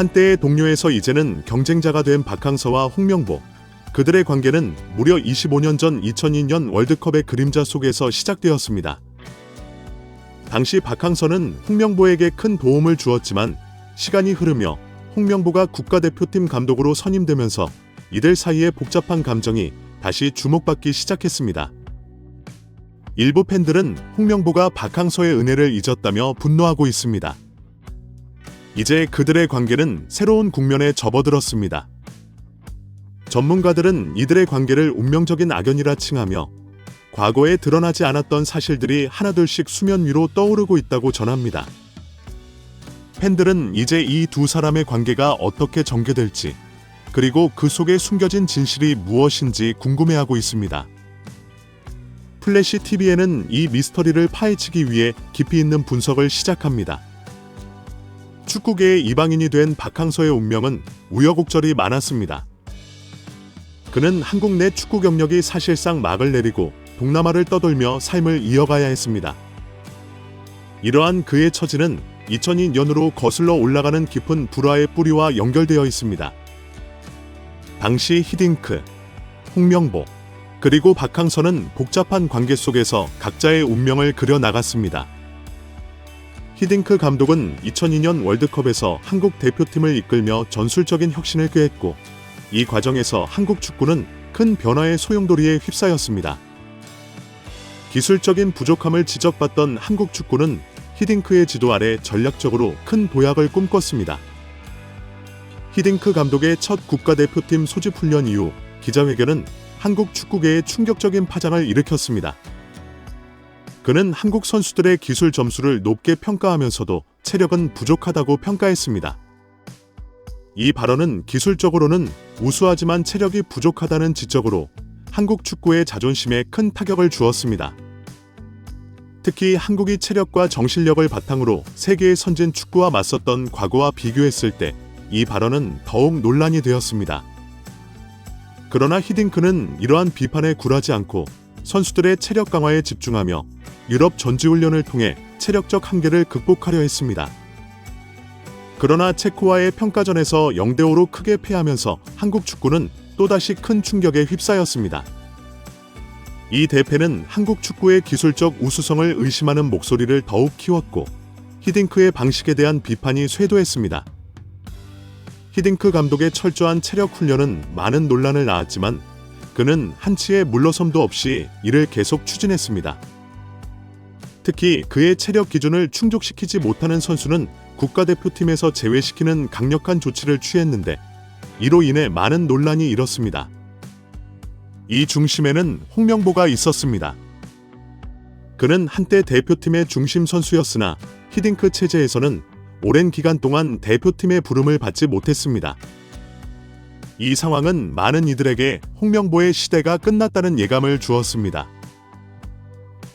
한때의 동료에서 이제는 경쟁자가 된 박항서와 홍명보. 그들의 관계는 무려 25년 전 2002년 월드컵의 그림자 속에서 시작되었습니다. 당시 박항서는 홍명보에게 큰 도움을 주었지만 시간이 흐르며 홍명보가 국가대표팀 감독으로 선임되면서 이들 사이의 복잡한 감정이 다시 주목받기 시작했습니다. 일부 팬들은 홍명보가 박항서의 은혜를 잊었다며 분노하고 있습니다. 이제 그들의 관계는 새로운 국면에 접어들었습니다. 전문가들은 이들의 관계를 운명적인 악연이라 칭하며 과거에 드러나지 않았던 사실들이 하나둘씩 수면 위로 떠오르고 있다고 전합니다. 팬들은 이제 이 두 사람의 관계가 어떻게 전개될지, 그리고 그 속에 숨겨진 진실이 무엇인지 궁금해하고 있습니다. 플래시 TV에는 이 미스터리를 파헤치기 위해 깊이 있는 분석을 시작합니다. 축구계의 이방인이 된 박항서의 운명은 우여곡절이 많았습니다. 그는 한국 내 축구 경력이 사실상 막을 내리고 동남아를 떠돌며 삶을 이어가야 했습니다. 이러한 그의 처지는 2002년으로 거슬러 올라가는 깊은 불화의 뿌리와 연결되어 있습니다. 당시 히딩크, 홍명보, 그리고 박항서는 복잡한 관계 속에서 각자의 운명을 그려나갔습니다. 히딩크 감독은 2002년 월드컵에서 한국 대표팀을 이끌며 전술적인 혁신을 꾀했고, 이 과정에서 한국 축구는 큰 변화의 소용돌이에 휩싸였습니다. 기술적인 부족함을 지적받던 한국 축구는 히딩크의 지도 아래 전략적으로 큰 도약을 꿈꿨습니다. 히딩크 감독의 첫 국가대표팀 소집 훈련 이후 기자회견은 한국 축구계에 충격적인 파장을 일으켰습니다. 그는 한국 선수들의 기술 점수를 높게 평가하면서도 체력은 부족하다고 평가했습니다. 이 발언은 기술적으로는 우수하지만 체력이 부족하다는 지적으로 한국 축구의 자존심에 큰 타격을 주었습니다. 특히 한국이 체력과 정신력을 바탕으로 세계의 선진 축구와 맞섰던 과거와 비교했을 때 이 발언은 더욱 논란이 되었습니다. 그러나 히딩크는 이러한 비판에 굴하지 않고 선수들의 체력 강화에 집중하며 유럽 전지훈련을 통해 체력적 한계를 극복하려 했습니다. 그러나 체코와의 평가전에서 0대5로 크게 패하면서 한국 축구는 또다시 큰 충격에 휩싸였습니다. 이 대패는 한국 축구의 기술적 우수성을 의심하는 목소리를 더욱 키웠고 히딩크의 방식에 대한 비판이 쇄도했습니다. 히딩크 감독의 철저한 체력 훈련은 많은 논란을 낳았지만 그는 한치의 물러섬도 없이 이를 계속 추진했습니다. 특히 그의 체력 기준을 충족시키지 못하는 선수는 국가대표팀에서 제외시키는 강력한 조치를 취했는데 이로 인해 많은 논란이 일었습니다. 이 중심에는 홍명보가 있었습니다. 그는 한때 대표팀의 중심 선수였으나 히딩크 체제에서는 오랜 기간 동안 대표팀의 부름을 받지 못했습니다. 이 상황은 많은 이들에게 홍명보의 시대가 끝났다는 예감을 주었습니다.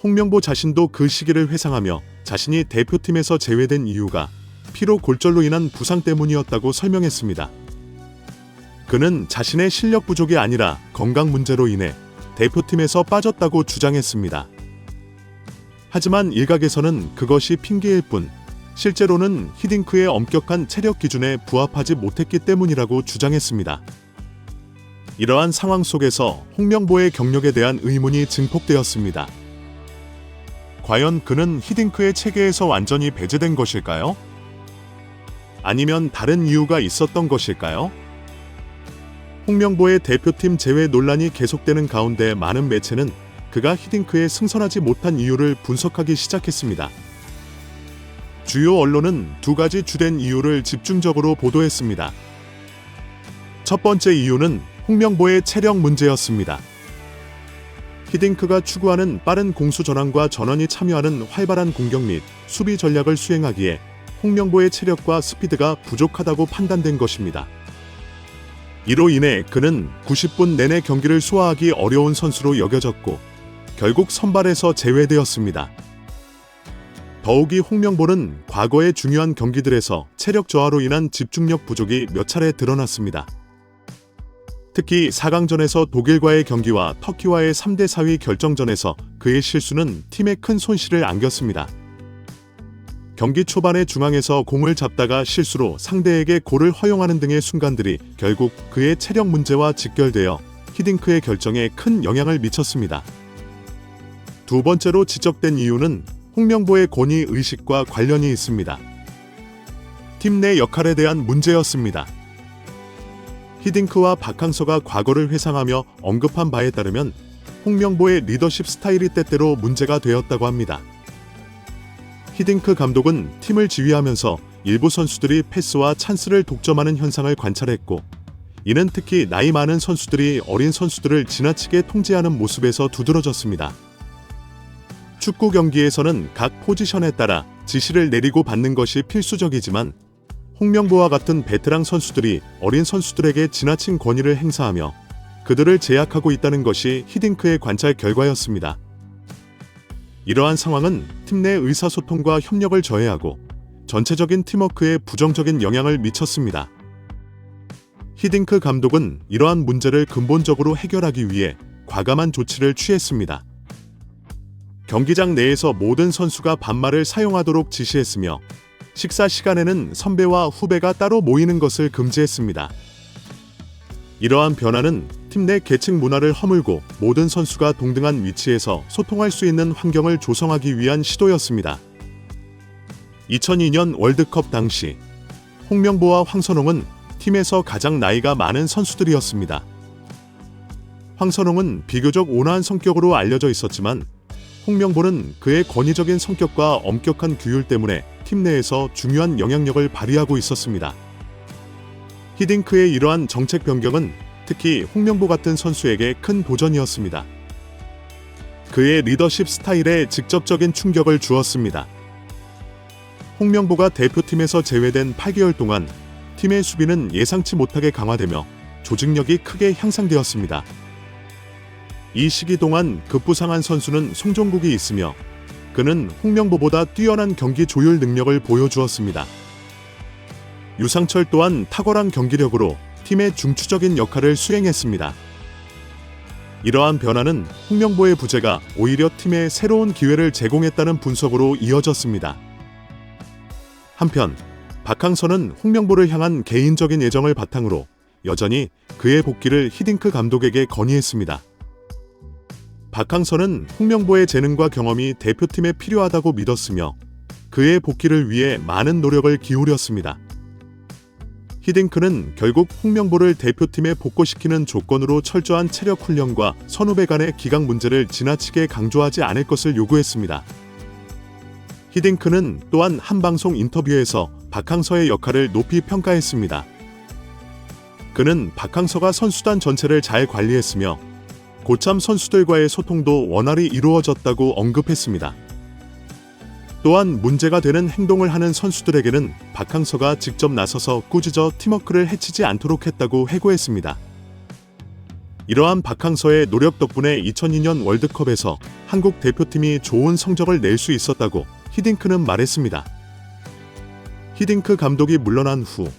홍명보 자신도 그 시기를 회상하며 자신이 대표팀에서 제외된 이유가 피로 골절로 인한 부상 때문이었다고 설명했습니다. 그는 자신의 실력 부족이 아니라 건강 문제로 인해 대표팀에서 빠졌다고 주장했습니다. 하지만 일각에서는 그것이 핑계일 뿐 실제로는 히딩크의 엄격한 체력 기준에 부합하지 못했기 때문이라고 주장했습니다. 이러한 상황 속에서 홍명보의 경력에 대한 의문이 증폭되었습니다. 과연 그는 히딩크의 체계에서 완전히 배제된 것일까요? 아니면 다른 이유가 있었던 것일까요? 홍명보의 대표팀 제외 논란이 계속되는 가운데 많은 매체는 그가 히딩크에 승선하지 못한 이유를 분석하기 시작했습니다. 주요 언론은 두 가지 주된 이유를 집중적으로 보도했습니다. 첫 번째 이유는 홍명보의 체력 문제였습니다. 히딩크가 추구하는 빠른 공수 전환과 전원이 참여하는 활발한 공격 및 수비 전략을 수행하기에 홍명보의 체력과 스피드가 부족하다고 판단된 것입니다. 이로 인해 그는 90분 내내 경기를 소화하기 어려운 선수로 여겨졌고 결국 선발에서 제외되었습니다. 더욱이 홍명보는 과거의 중요한 경기들에서 체력 저하로 인한 집중력 부족이 몇 차례 드러났습니다. 특히 4강전에서 독일과의 경기와 터키와의 3대 4위 결정전에서 그의 실수는 팀에 큰 손실을 안겼습니다. 경기 초반에 중앙에서 공을 잡다가 실수로 상대에게 골을 허용하는 등의 순간들이 결국 그의 체력 문제와 직결되어 히딩크의 결정에 큰 영향을 미쳤습니다. 두 번째로 지적된 이유는 홍명보의 권위 의식과 관련이 있습니다. 팀 내 역할에 대한 문제였습니다. 히딩크와 박항서가 과거를 회상하며 언급한 바에 따르면 홍명보의 리더십 스타일이 때때로 문제가 되었다고 합니다. 히딩크 감독은 팀을 지휘하면서 일부 선수들이 패스와 찬스를 독점하는 현상을 관찰했고, 이는 특히 나이 많은 선수들이 어린 선수들을 지나치게 통제하는 모습에서 두드러졌습니다. 축구 경기에서는 각 포지션에 따라 지시를 내리고 받는 것이 필수적이지만, 홍명보와 같은 베테랑 선수들이 어린 선수들에게 지나친 권위를 행사하며 그들을 제약하고 있다는 것이 히딩크의 관찰 결과였습니다. 이러한 상황은 팀 내 의사소통과 협력을 저해하고 전체적인 팀워크에 부정적인 영향을 미쳤습니다. 히딩크 감독은 이러한 문제를 근본적으로 해결하기 위해 과감한 조치를 취했습니다. 경기장 내에서 모든 선수가 반말을 사용하도록 지시했으며, 식사 시간에는 선배와 후배가 따로 모이는 것을 금지했습니다. 이러한 변화는 팀 내 계층 문화를 허물고 모든 선수가 동등한 위치에서 소통할 수 있는 환경을 조성하기 위한 시도였습니다. 2002년 월드컵 당시 홍명보와 황선홍은 팀에서 가장 나이가 많은 선수들이었습니다. 황선홍은 비교적 온화한 성격으로 알려져 있었지만, 홍명보는 그의 권위적인 성격과 엄격한 규율 때문에 팀 내에서 중요한 영향력을 발휘하고 있었습니다. 히딩크의 이러한 정책 변경은 특히 홍명보 같은 선수에게 큰 도전이었습니다. 그의 리더십 스타일에 직접적인 충격을 주었습니다. 홍명보가 대표팀에서 제외된 8개월 동안 팀의 수비는 예상치 못하게 강화되며 조직력이 크게 향상되었습니다. 이 시기 동안 급부상한 선수는 송종국이 있으며, 그는 홍명보보다 뛰어난 경기 조율 능력을 보여주었습니다. 유상철 또한 탁월한 경기력으로 팀의 중추적인 역할을 수행했습니다. 이러한 변화는 홍명보의 부재가 오히려 팀에 새로운 기회를 제공했다는 분석으로 이어졌습니다. 한편 박항서는 홍명보를 향한 개인적인 애정을 바탕으로 여전히 그의 복귀를 히딩크 감독에게 건의했습니다. 박항서는 홍명보의 재능과 경험이 대표팀에 필요하다고 믿었으며 그의 복귀를 위해 많은 노력을 기울였습니다. 히딩크는 결국 홍명보를 대표팀에 복귀시키는 조건으로 철저한 체력 훈련과 선후배 간의 기강 문제를 지나치게 강조하지 않을 것을 요구했습니다. 히딩크는 또한 한 방송 인터뷰에서 박항서의 역할을 높이 평가했습니다. 그는 박항서가 선수단 전체를 잘 관리했으며 고참 선수들과의 소통도 원활히 이루어졌다고 언급했습니다. 또한 문제가 되는 행동을 하는 선수들에게는 박항서가 직접 나서서 꾸짖어 팀워크를 해치지 않도록 했다고 회고했습니다. 이러한 박항서의 노력 덕분에 2002년 월드컵에서 한국 대표팀이 좋은 성적을 낼 수 있었다고 히딩크는 말했습니다. 히딩크 감독이 물러난 후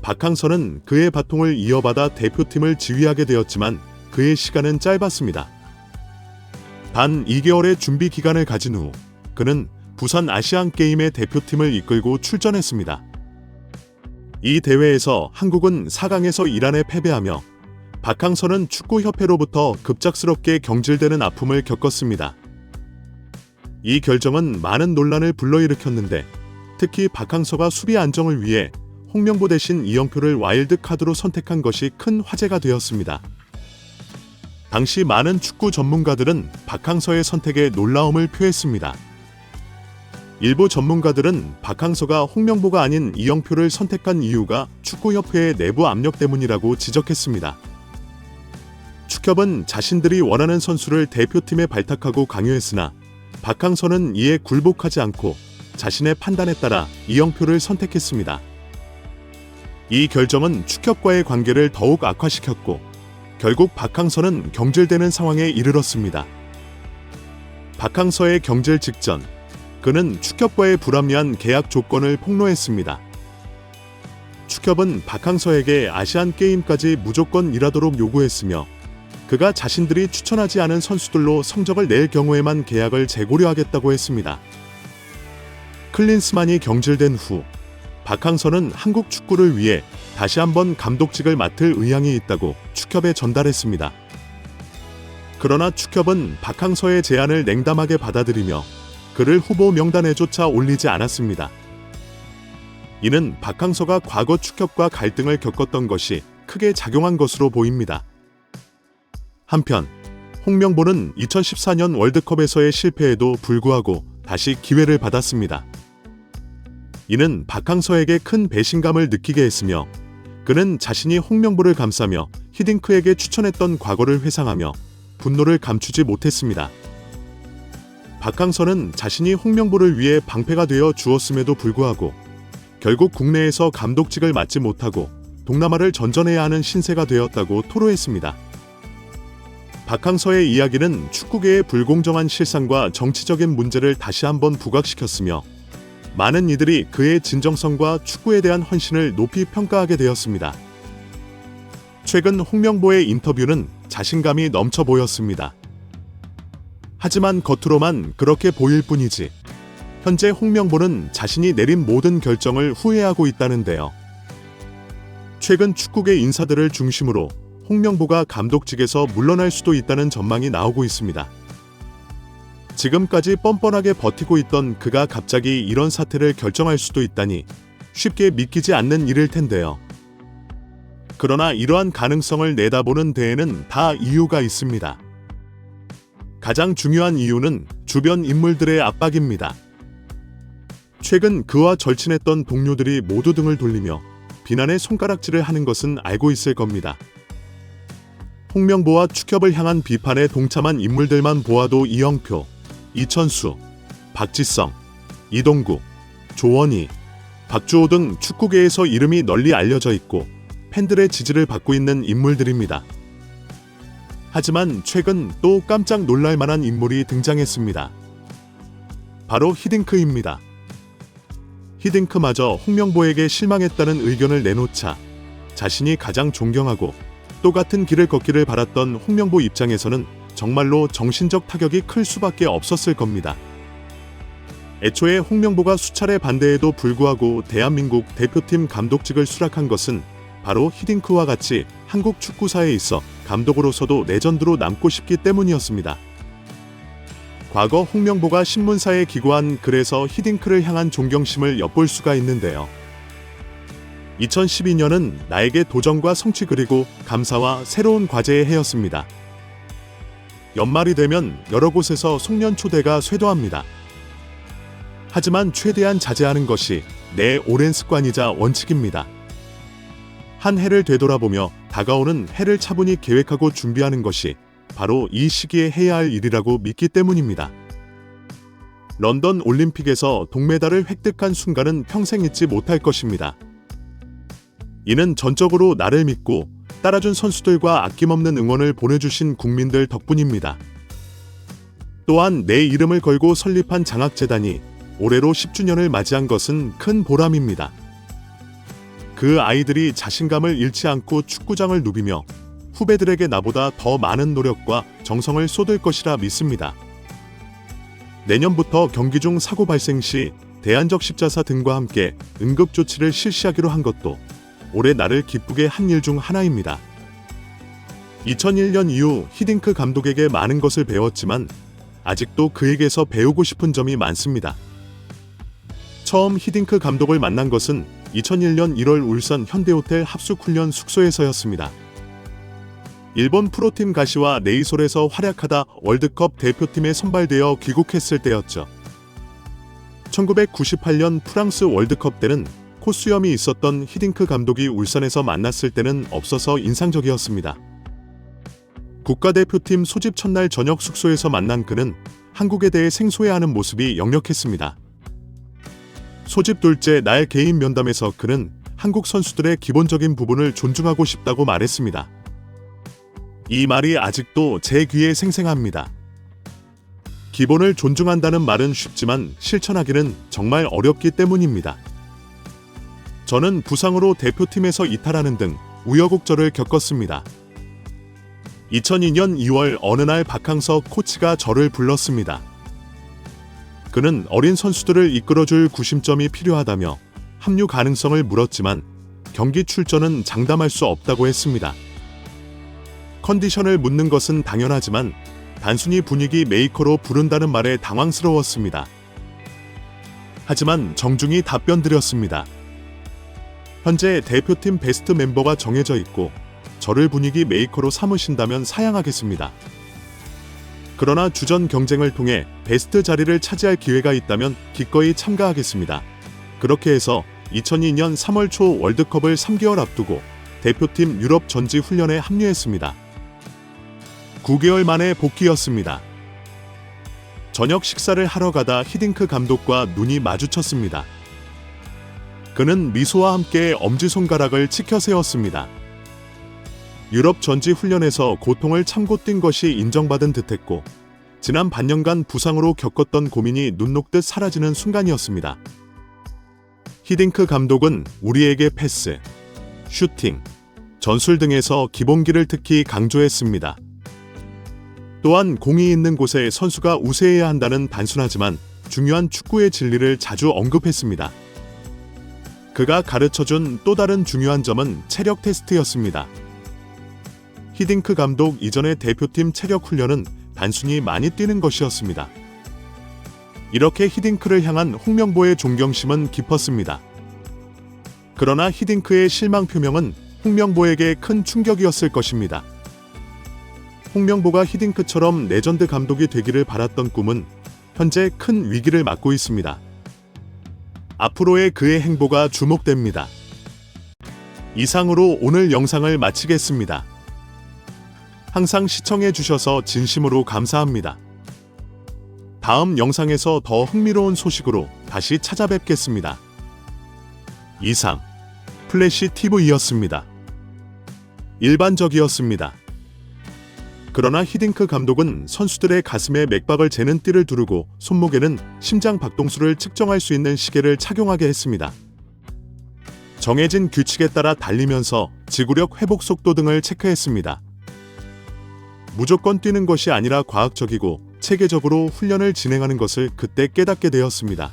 박항서는 그의 바통을 이어받아 대표팀을 지휘하게 되었지만 그의 시간은 짧았습니다. 단 2개월의 준비 기간을 가진 후 그는 부산 아시안게임의 대표팀을 이끌고 출전했습니다. 이 대회에서 한국은 4강에서 이란에 패배하며 박항서는 축구협회로부터 급작스럽게 경질되는 아픔을 겪었습니다. 이 결정은 많은 논란을 불러일으켰는데 특히 박항서가 수비 안정을 위해 홍명보 대신 이영표를 와일드 카드로 선택한 것이 큰 화제가 되었습니다. 당시 많은 축구 전문가들은 박항서의 선택에 놀라움을 표했습니다. 일부 전문가들은 박항서가 홍명보가 아닌 이영표를 선택한 이유가 축구협회의 내부 압력 때문이라고 지적했습니다. 축협은 자신들이 원하는 선수를 대표팀에 발탁하고 강요했으나 박항서는 이에 굴복하지 않고 자신의 판단에 따라 이영표를 선택했습니다. 이 결정은 축협과의 관계를 더욱 악화시켰고 결국 박항서는 경질되는 상황에 이르렀습니다. 박항서의 경질 직전 그는 축협과의 불합리한 계약 조건을 폭로했습니다. 축협은 박항서에게 아시안게임까지 무조건 일하도록 요구했으며 그가 자신들이 추천하지 않은 선수들로 성적을 낼 경우에만 계약을 재고려하겠다고 했습니다. 클린스만이 경질된 후 박항서는 한국 축구를 위해 다시 한번 감독직을 맡을 의향이 있다고 축협에 전달했습니다. 그러나 축협은 박항서의 제안을 냉담하게 받아들이며 그를 후보 명단에조차 올리지 않았습니다. 이는 박항서가 과거 축협과 갈등을 겪었던 것이 크게 작용한 것으로 보입니다. 한편 홍명보는 2014년 월드컵에서의 실패에도 불구하고 다시 기회를 받았습니다. 이는 박항서에게 큰 배신감을 느끼게 했으며 그는 자신이 홍명보를 감싸며 히딩크에게 추천했던 과거를 회상하며 분노를 감추지 못했습니다. 박항서는 자신이 홍명보를 위해 방패가 되어 주었음에도 불구하고 결국 국내에서 감독직을 맡지 못하고 동남아를 전전해야 하는 신세가 되었다고 토로했습니다. 박항서의 이야기는 축구계의 불공정한 실상과 정치적인 문제를 다시 한번 부각시켰으며 많은 이들이 그의 진정성과 축구에 대한 헌신을 높이 평가하게 되었습니다. 최근 홍명보의 인터뷰는 자신감이 넘쳐 보였습니다. 하지만 겉으로만 그렇게 보일 뿐이지 현재 홍명보는 자신이 내린 모든 결정을 후회하고 있다는데요. 최근 축구계 인사들을 중심으로 홍명보가 감독직에서 물러날 수도 있다는 전망이 나오고 있습니다. 지금까지 뻔뻔하게 버티고 있던 그가 갑자기 이런 사태를 결정할 수도 있다니 쉽게 믿기지 않는 일일 텐데요. 그러나 이러한 가능성을 내다보는 데에는 다 이유가 있습니다. 가장 중요한 이유는 주변 인물들의 압박입니다. 최근 그와 절친했던 동료들이 모두 등을 돌리며 비난의 손가락질을 하는 것은 알고 있을 겁니다. 홍명보와 축협을 향한 비판에 동참한 인물들만 보아도 이영표, 이천수, 박지성, 이동국, 조원희, 박주호 등 축구계에서 이름이 널리 알려져 있고 팬들의 지지를 받고 있는 인물들입니다. 하지만 최근 또 깜짝 놀랄 만한 인물이 등장했습니다. 바로 히딩크입니다. 히딩크마저 홍명보에게 실망했다는 의견을 내놓자 자신이 가장 존경하고 똑같은 길을 걷기를 바랐던 홍명보 입장에서는 정말로 정신적 타격이 클 수밖에 없었을 겁니다. 애초에 홍명보가 수차례 반대에도 불구하고 대한민국 대표팀 감독직을 수락한 것은 바로 히딩크와 같이 한국 축구사에 있어 감독으로서도 레전드로 남고 싶기 때문이었습니다. 과거 홍명보가 신문사에 기고한 글에서 히딩크를 향한 존경심을 엿볼 수가 있는데요. 2012년은 나에게 도전과 성취 그리고 감사와 새로운 과제의 해였습니다. 연말이 되면 여러 곳에서 송년 초대가 쇄도합니다. 하지만 최대한 자제하는 것이 내 오랜 습관이자 원칙입니다. 한 해를 되돌아보며 다가오는 해를 차분히 계획하고 준비하는 것이 바로 이 시기에 해야 할 일이라고 믿기 때문입니다. 런던 올림픽에서 동메달을 획득한 순간은 평생 잊지 못할 것입니다. 이는 전적으로 나를 믿고 따라준 선수들과 아낌없는 응원을 보내주신 국민들 덕분입니다. 또한 내 이름을 걸고 설립한 장학재단이 올해로 10주년을 맞이한 것은 큰 보람입니다. 그 아이들이 자신감을 잃지 않고 축구장을 누비며 후배들에게 나보다 더 많은 노력과 정성을 쏟을 것이라 믿습니다. 내년부터 경기 중 사고 발생 시 대안적 십자사 등과 함께 응급조치를 실시하기로 한 것도 올해 나를 기쁘게 한 일 중 하나입니다. 2001년 이후 히딩크 감독에게 많은 것을 배웠지만 아직도 그에게서 배우고 싶은 점이 많습니다. 처음 히딩크 감독을 만난 것은 2001년 1월 울산 현대호텔 합숙훈련 숙소에서였습니다. 일본 프로팀 가시와 네이솔에서 활약하다 월드컵 대표팀에 선발되어 귀국했을 때였죠. 1998년 프랑스 월드컵 때는 코수염이 있었던 히딩크 감독이 울산에서 만났을 때는 없어서 인상적이었습니다. 국가대표팀 소집 첫날 저녁 숙소에서 만난 그는 한국에 대해 생소해하는 모습이 역력했습니다. 소집 둘째 날 개인 면담에서 그는 한국 선수들의 기본적인 부분을 존중하고 싶다고 말했습니다. 이 말이 아직도 제 귀에 생생합니다. 기본을 존중한다는 말은 쉽지만 실천하기는 정말 어렵기 때문입니다. 저는 부상으로 대표팀에서 이탈하는 등 우여곡절을 겪었습니다. 2002년 2월 어느 날 박항서 코치가 저를 불렀습니다. 그는 어린 선수들을 이끌어줄 구심점이 필요하다며 합류 가능성을 물었지만 경기 출전은 장담할 수 없다고 했습니다. 컨디션을 묻는 것은 당연하지만 단순히 분위기 메이커로 부른다는 말에 당황스러웠습니다. 하지만 정중히 답변드렸습니다. 현재 대표팀 베스트 멤버가 정해져 있고 저를 분위기 메이커로 삼으신다면 사양하겠습니다. 그러나 주전 경쟁을 통해 베스트 자리를 차지할 기회가 있다면 기꺼이 참가하겠습니다. 그렇게 해서 2002년 3월 초 월드컵을 3개월 앞두고 대표팀 유럽 전지 훈련에 합류했습니다. 9개월 만에 복귀였습니다. 저녁 식사를 하러 가다 히딩크 감독과 눈이 마주쳤습니다. 그는 미소와 함께 엄지손가락을 치켜 세웠습니다. 유럽 전지 훈련에서 고통을 참고 뛴 것이 인정받은 듯했고 지난 반년간 부상으로 겪었던 고민이 눈 녹듯 사라지는 순간이었습니다. 히딩크 감독은 우리에게 패스, 슈팅, 전술 등에서 기본기를 특히 강조했습니다. 또한 공이 있는 곳에 선수가 우세해야 한다는 단순하지만 중요한 축구의 진리를 자주 언급했습니다. 그가 가르쳐준 또 다른 중요한 점은 체력 테스트였습니다. 히딩크 감독 이전의 대표팀 체력 훈련은 단순히 많이 뛰는 것이었습니다. 이렇게 히딩크를 향한 홍명보의 존경심은 깊었습니다. 그러나 히딩크의 실망 표명은 홍명보에게 큰 충격이었을 것입니다. 홍명보가 히딩크처럼 레전드 감독이 되기를 바랐던 꿈은 현재 큰 위기를 맞고 있습니다. 앞으로의 그의 행보가 주목됩니다. 이상으로 오늘 영상을 마치겠습니다. 항상 시청해주셔서 진심으로 감사합니다. 다음 영상에서 더 흥미로운 소식으로 다시 찾아뵙겠습니다. 이상 플래시 TV였습니다. 일반적이었습니다. 그러나 히딩크 감독은 선수들의 가슴에 맥박을 재는 띠를 두르고 손목에는 심장 박동수를 측정할 수 있는 시계를 착용하게 했습니다. 정해진 규칙에 따라 달리면서 지구력 회복 속도 등을 체크했습니다. 무조건 뛰는 것이 아니라 과학적이고 체계적으로 훈련을 진행하는 것을 그때 깨닫게 되었습니다.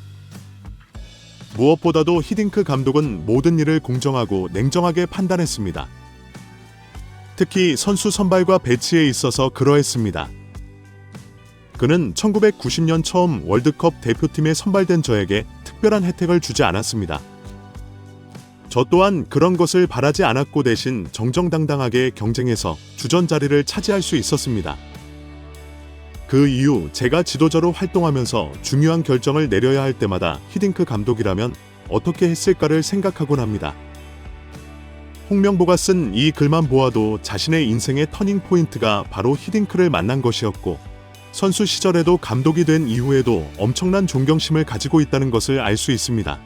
무엇보다도 히딩크 감독은 모든 일을 공정하고 냉정하게 판단했습니다. 특히 선수 선발과 배치에 있어서 그러했습니다. 그는 1990년 처음 월드컵 대표팀에 선발된 저에게 특별한 혜택을 주지 않았습니다. 저 또한 그런 것을 바라지 않았고 대신 정정당당하게 경쟁해서 주전 자리를 차지할 수 있었습니다. 그 이후 제가 지도자로 활동하면서 중요한 결정을 내려야 할 때마다 히딩크 감독이라면 어떻게 했을까를 생각하곤 합니다. 홍명보가 쓴 이 글만 보아도 자신의 인생의 터닝 포인트가 바로 히딩크를 만난 것이었고 선수 시절에도 감독이 된 이후에도 엄청난 존경심을 가지고 있다는 것을 알 수 있습니다.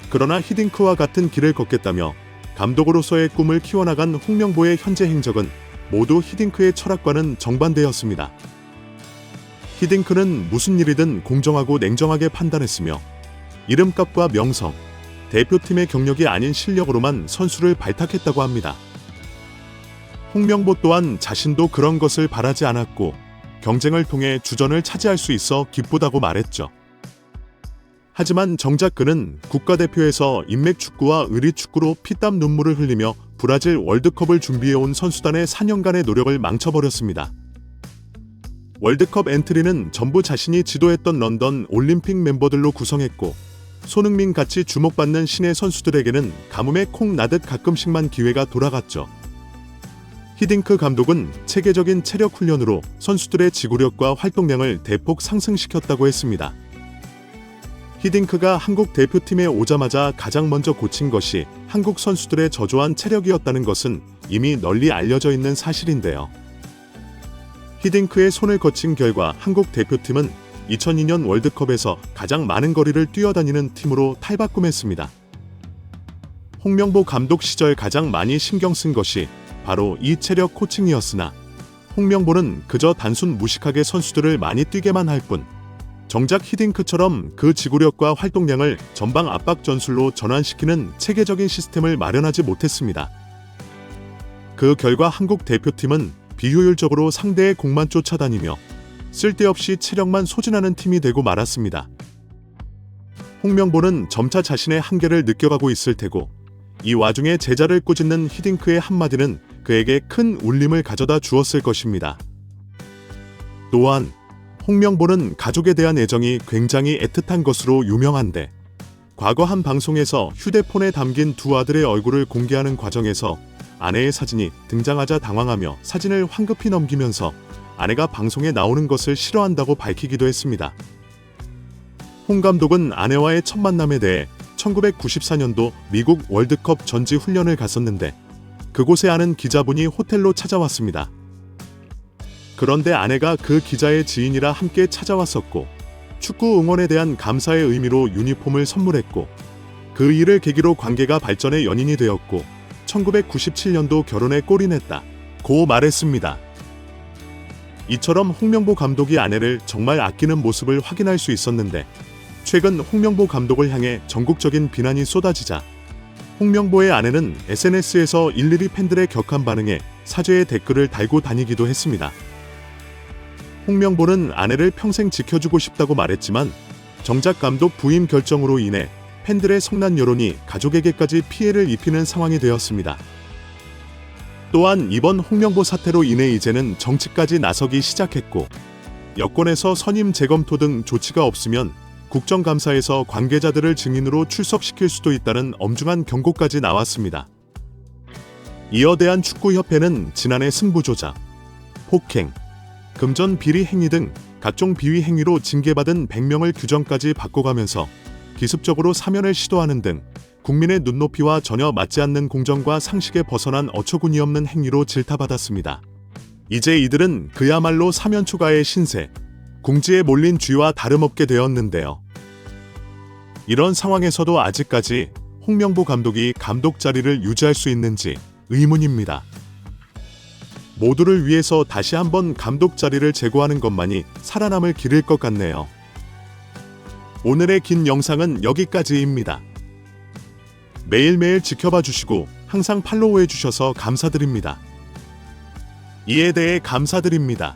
그러나 히딩크와 같은 길을 걷겠다며 감독으로서의 꿈을 키워나간 홍명보의 현재 행적은 모두 히딩크의 철학과는 정반대였습니다. 히딩크는 무슨 일이든 공정하고 냉정하게 판단했으며 이름값과 명성, 대표팀의 경력이 아닌 실력으로만 선수를 발탁했다고 합니다. 홍명보 또한 자신도 그런 것을 바라지 않았고 경쟁을 통해 주전을 차지할 수 있어 기쁘다고 말했죠. 하지만 정작 그는 국가대표에서 인맥축구와 의리축구로 피땀 눈물을 흘리며 브라질 월드컵을 준비해온 선수단의 4년간의 노력을 망쳐버렸습니다. 월드컵 엔트리는 전부 자신이 지도했던 런던 올림픽 멤버들로 구성했고 손흥민 같이 주목받는 신의 선수들에게는 가뭄에 콩 나듯 가끔씩만 기회가 돌아갔죠. 히딩크 감독은 체계적인 체력 훈련으로 선수들의 지구력과 활동량을 대폭 상승시켰다고 했습니다. 히딩크가 한국 대표팀에 오자마자 가장 먼저 고친 것이 한국 선수들의 저조한 체력이었다는 것은 이미 널리 알려져 있는 사실인데요. 히딩크의 손을 거친 결과 한국 대표팀은 2002년 월드컵에서 가장 많은 거리를 뛰어다니는 팀으로 탈바꿈했습니다. 홍명보 감독 시절 가장 많이 신경 쓴 것이 바로 이 체력 코칭이었으나 홍명보는 그저 단순 무식하게 선수들을 많이 뛰게만 할 뿐 정작 히딩크처럼 그 지구력과 활동량을 전방 압박 전술로 전환시키는 체계적인 시스템을 마련하지 못했습니다. 그 결과 한국 대표팀은 비효율적으로 상대의 공만 쫓아다니며 쓸데없이 체력만 소진하는 팀이 되고 말았습니다. 홍명보는 점차 자신의 한계를 느껴가고 있을 테고 이 와중에 제자를 꾸짖는 히딩크의 한마디는 그에게 큰 울림을 가져다 주었을 것입니다. 또한 홍명보는 가족에 대한 애정이 굉장히 애틋한 것으로 유명한데 과거 한 방송에서 휴대폰에 담긴 두 아들의 얼굴을 공개하는 과정에서 아내의 사진이 등장하자 당황하며 사진을 황급히 넘기면서 아내가 방송에 나오는 것을 싫어한다고 밝히기도 했습니다. 홍 감독은 아내와의 첫 만남에 대해 1994년도 미국 월드컵 전지 훈련을 갔었는데 그곳에 아는 기자분이 호텔로 찾아왔습니다. 그런데 아내가 그 기자의 지인이라 함께 찾아왔었고 축구 응원에 대한 감사의 의미로 유니폼을 선물했고 그 일을 계기로 관계가 발전해 연인이 되었고 1997년도 결혼에 골인했다 고 말했습니다. 이처럼 홍명보 감독이 아내를 정말 아끼는 모습을 확인할 수 있었는데 최근 홍명보 감독을 향해 전국적인 비난이 쏟아지자 홍명보의 아내는 SNS에서 일일이 팬들의 격한 반응에 사죄의 댓글을 달고 다니기도 했습니다. 홍명보는 아내를 평생 지켜주고 싶다고 말했지만 정작 감독 부임 결정으로 인해 팬들의 성난 여론이 가족에게까지 피해를 입히는 상황이 되었습니다. 또한 이번 홍명보 사태로 인해 이제는 정치까지 나서기 시작했고 여권에서 선임 재검토 등 조치가 없으면 국정감사에서 관계자들을 증인으로 출석시킬 수도 있다는 엄중한 경고까지 나왔습니다. 이어 대한축구협회는 지난해 승부 조작, 폭행, 금전 비리 행위 등 각종 비위 행위로 징계받은 100명을 규정까지 바꿔가면서 기습적으로 사면을 시도하는 등 국민의 눈높이와 전혀 맞지 않는 공정과 상식에 벗어난 어처구니 없는 행위로 질타받았습니다. 이제 이들은 그야말로 사면 초과의 신세, 궁지에 몰린 쥐와 다름없게 되었는데요. 이런 상황에서도 아직까지 홍명보 감독이 감독 자리를 유지할 수 있는지 의문입니다. 모두를 위해서 다시 한번 감독 자리를 제고하는 것만이 살아남을 길일 것 같네요. 오늘의 긴 영상은 여기까지입니다. 매일매일 지켜봐 주시고 항상 팔로우해 주셔서 감사드립니다. 이에 대해 감사드립니다.